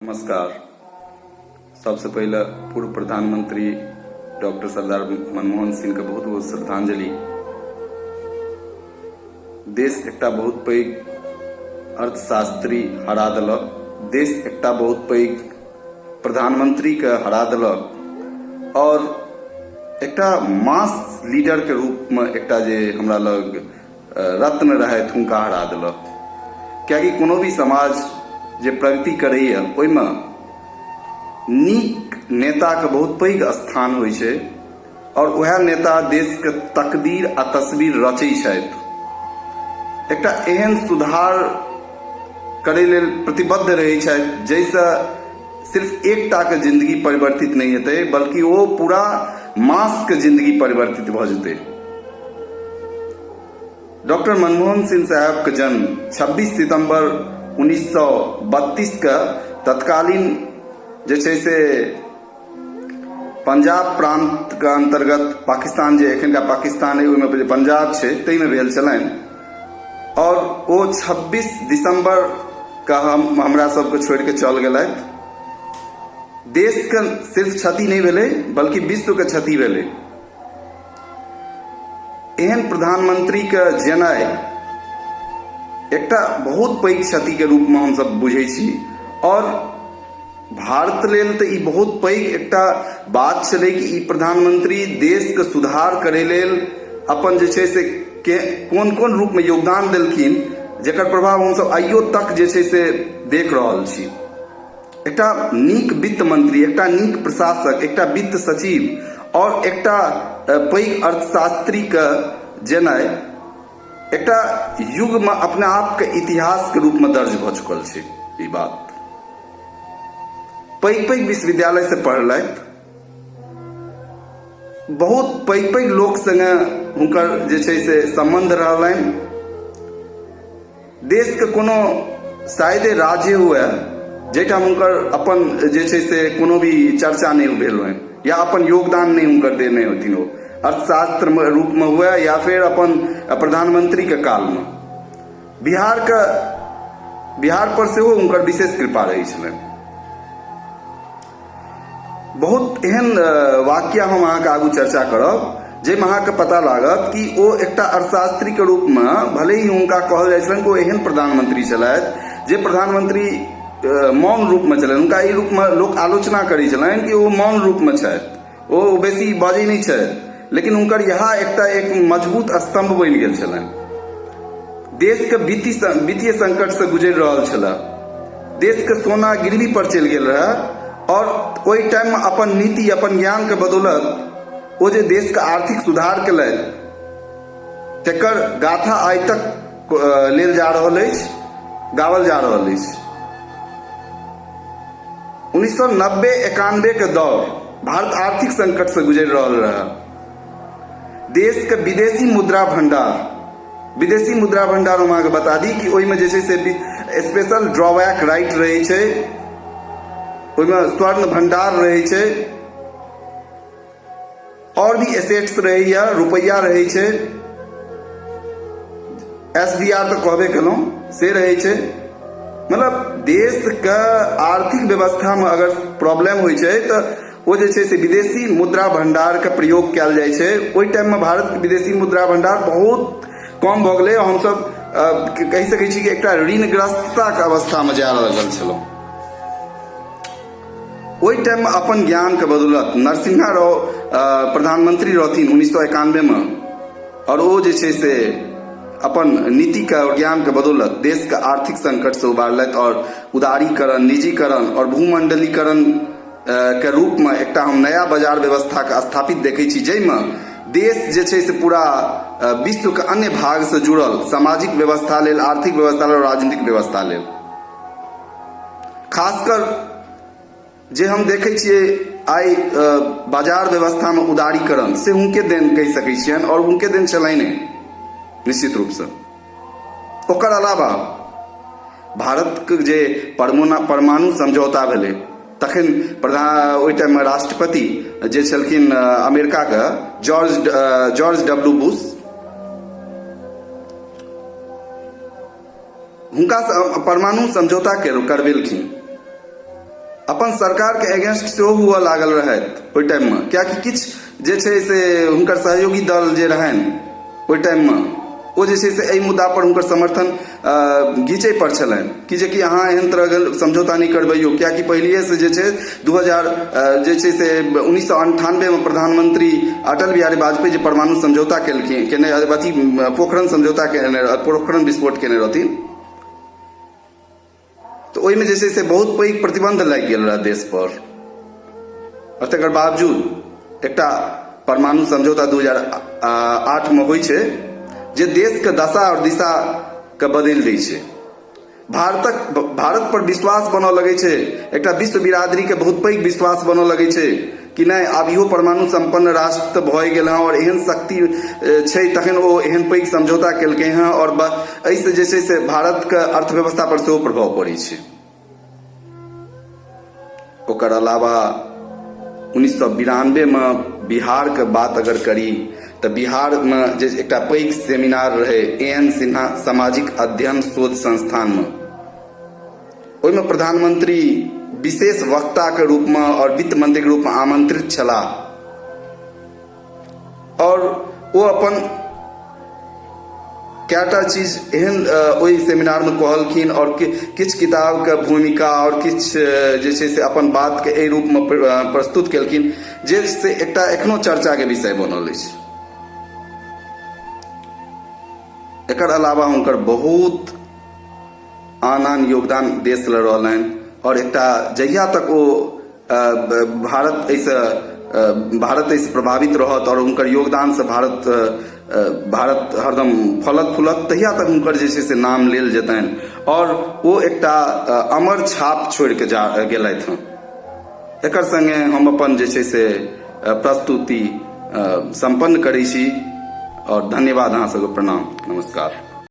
नमस्कार। सबसे पहले पूर्व प्रधानमंत्री डॉक्टर सरदार मनमोहन सिंह के बहुत बहुत श्रद्धांजलि। देश एकटा बहुत पैघ अर्थशास्त्री हरा देलक, देश एकटा बहुत पैघ प्रधानमंत्री के हरा देलक और एकटा मास लीडर के रूप में एकटा जे हमरा लग रत्न रहे हुनका हरा देलक। कियाकि कोनो भी समाज जे प्रगति करैए ओहिमे नीक नेता के बहुत पैघ स्थान होइ छै और वह नेता देश के तकदीर आ तस्वीर रचै छथि। एकटा एहन सुधार करै लेल प्रतिबद्ध रहै छथि जाहिसँ सिर्फ एकटा के जिंदगी परिवर्तित नहीं हेतै बल्कि वो पूरा मास के जिंदगी परिवर्तित भऽ जेतै। डॉक्टर मनमोहन सिंह साहब के जन्म 26 सितंबर 1932 के तत्कालीन जे छै से पंजाब प्रांत के अंतर्गत पाकिस्तान जे एखनका पाकिस्तान है ओहिमे पंजाब छै ताहिमे भेल छलनि और वो 26 दिसंबर का हमरा सबके छोड़ के चल गेलथि। देश के सिर्फ क्षति नहीं भेलै बल्कि विश्व के क्षति भेलै। एहन प्रधानमंत्री के जेनाइ एकटा बहुत पैघ क्षति के रूप में हम सब बुझै छी और भारत लेल तऽ ई बहुत पैघ एकटा बात छलै कि ई प्रधानमंत्री देश के सुधार करे लेल अपन जे छै से कोन कोन रूप में योगदान देलखिन जेकर प्रभाव हम सब आइयो तक जे छै से देख रहल छी। एकटा नीक वित्त मंत्री, एकटा नीक प्रशासक, एकटा वित्त सचिव और एकटा पैघ अर्थशास्त्री के जेनाइ एकटा युग में अपने आप के इतिहास के रूप में दर्ज भ चुकल छै। ई बात पैघ पैघ विश्वविद्यालय से पढ़लथि, बहुत पैघ पैघ लोक संगे हुनकर जे छै से संबंध रहलनि। देश के कोनो शायद राज्य हुए जैठाम हुनकर अपन जे छै से कोनो भी चर्चा नहीं भेल होनि या अपन योगदान नहीं हुनकर देने होथिन, वो अर्थशास्त्र रूप में हुए या फिर अपन प्रधानमंत्री के काल में। बिहार पर से वो उनकर विशेष कृपा रही छलनि। बहुत एहन वाक्य हम अहाँ के आगू चर्चा करब जाहिमे अहाँ के पता लागत कि वो एकटा अर्थशास्त्री के रूप में भले ही हुनका कहल जाइ छलनि कि वो एहन प्रधानमंत्री छलथि जे प्रधानमंत्री मौन रूप में छलनि। हुनका ई रूप में लोक आलोचना करै छलनि कि वो मौन रूप में छथि, वो बेसी बाजै नहीं छथि, लेकिन उनकर यहाँ एक मजबूत स्तंभ बन गेल छलनि। देश के वित्तीय संकट से गुजरि रहल छला, देश के सोना गिरवी पर चलि गेल रहा और ओहि टाइम में अपन नीति अपन ज्ञान के बदौलत वो जे देश के आर्थिक सुधार केलथि तेकर गाथा आइ तक लेल जा रहल अछि, गावल जा रहल अछि। 1990-91 के दौर भारत आर्थिक संकट से गुजरि रहल रहा। देश के विदेशी मुद्रा भंडार हम अहाँके बता दी कि ओहिमे जे छै से स्पेशल ड्रॉबैक राइट रहै छै, ओहिमे स्वर्ण भंडार रहै छै और भी एसेट्स रहैया, रुपैया रहै छै, SDR तो कहबे केलहुँ से रहै छै। मतलब देश के आर्थिक व्यवस्था में अगर प्रॉब्लम होइ छै तऽ वो जे छै से विदेशी मुद्रा भंडार के प्रयोग कयल जाइ छै। ओहि टाइम में भारत के विदेशी मुद्रा भंडार बहुत कम भऽ गेलै। हम सब कहि सकै छी कि एकटा ऋणग्रस्तता के अवस्था में जा रहल छलहुँ। ओहि टाइम में अपन ज्ञान के बदौलत नरसिम्हा राव प्रधानमंत्री रहथिन 1991 में और वो जे छै से अपन नीति का और ज्ञान के बदौलत देश के आर्थिक संकट से उबारलथि और उदारीकरण, निजीकरण और भूमंडलीकरण के रूप में एकटा हम नया बाजार व्यवस्था के स्थापित देखै छी जाहिमे देश जे छै से पूरा विश्व के अन्य भाग से जुड़ल सामाजिक व्यवस्था लेल, आर्थिक व्यवस्था लेल, राजनीतिक व्यवस्था लेल। खासकर जे हम देखै छियै आइ बाजार व्यवस्था में उदारीकरण से हुनके देन कहि सकै छियनि और हुनके देन छलनि निश्चित रूप से। ओकर अलावा भारत के जे परमाणु समझौता भेलै तखन ओहि टाइम में राष्ट्रपति जे छलखिन अमेरिका के जॉर्ज डब्ल्यू बुश, हुनका परमाणु समझौता करवेलखिन अपन सरकार के अगेंस्ट सेहो हुआ लागल रहत ओहि टाइम में, कियाकि किछु जे छै से हुनकर सहयोगी दल जे रहनि ओहि टाइम में ओ जे छै से एहि मुद्दा पर हुनकर समर्थन घींचे पर छलनि कि जे कि अहाँ एहन तरह समझौता नहीं करबैयो, कियाकि पहिलिए से जे छै 2000 जे छै से 1998 में प्रधानमंत्री अटल बिहारी वाजपेयी जे परमाणु समझौता केलखिन अथी पोखरण समझौता पोखरण विस्फोट केने रहथिन, तो ओहिमे जे छै से बहुत पैघ प्रतिबंध लागि गेल रहा देश पर। और तकर बावजूद एकटा परमाणु समझौता 2008 में होइ छै जे देश के दशा और दिशा के बदल दै छै। भारत पर विश्वास बनऽ लगे छै, एकटा विश्व बिरादरी के बहुत पैघ विश्वास बनऽ लगे छै कि नहीं आब इहो परमाणु संपन्न राष्ट्र तऽ भऽ गेल हँ और एहन शक्ति छै तखन ओ एहन पैघ समझौता केलकै हँ और एहिसँ जे छै से भारत के अर्थव्यवस्था पर सेहो प्रभाव पड़ै छै। ओकर अलावा 1992 में बिहार के बात अगर करी तो बिहार में जे एकटा पैघ सेमिनार रहे A.N. सिन्हा सामाजिक अध्ययन शोध संस्थान में, ओहिमे प्रधानमंत्री विशेष वक्ता के रूप में और वित्त मंत्री के रूप में आमंत्रित छला और वो अपन कएटा चीज एहन ओहि सेमिनार में कहलखिन और किछ किताब के भूमिका और किछ जे छै से अपन बात के एहि रूप में प्रस्तुत केलखिन जे से एकटा एखनो चर्चा के विषय बनल अछि। एकर अलावा हुनकर बहुत आन योगदान देश ल रहलनि और एकटा जहिया तक वो भारत ऐसे प्रभावित रहत और हुनकर योगदान से भारत हरदम फलत फूलत तहिया तक हुनकर जे छै से नाम लेल जेतनि और वो एकटा अमर छाप छोड़ के गेलथि हँ। एकर संगे हम अपन जे छै से प्रस्तुति संपन्न करै छी और धन्यवाद, अहाँ सबके प्रणाम, नमस्कार।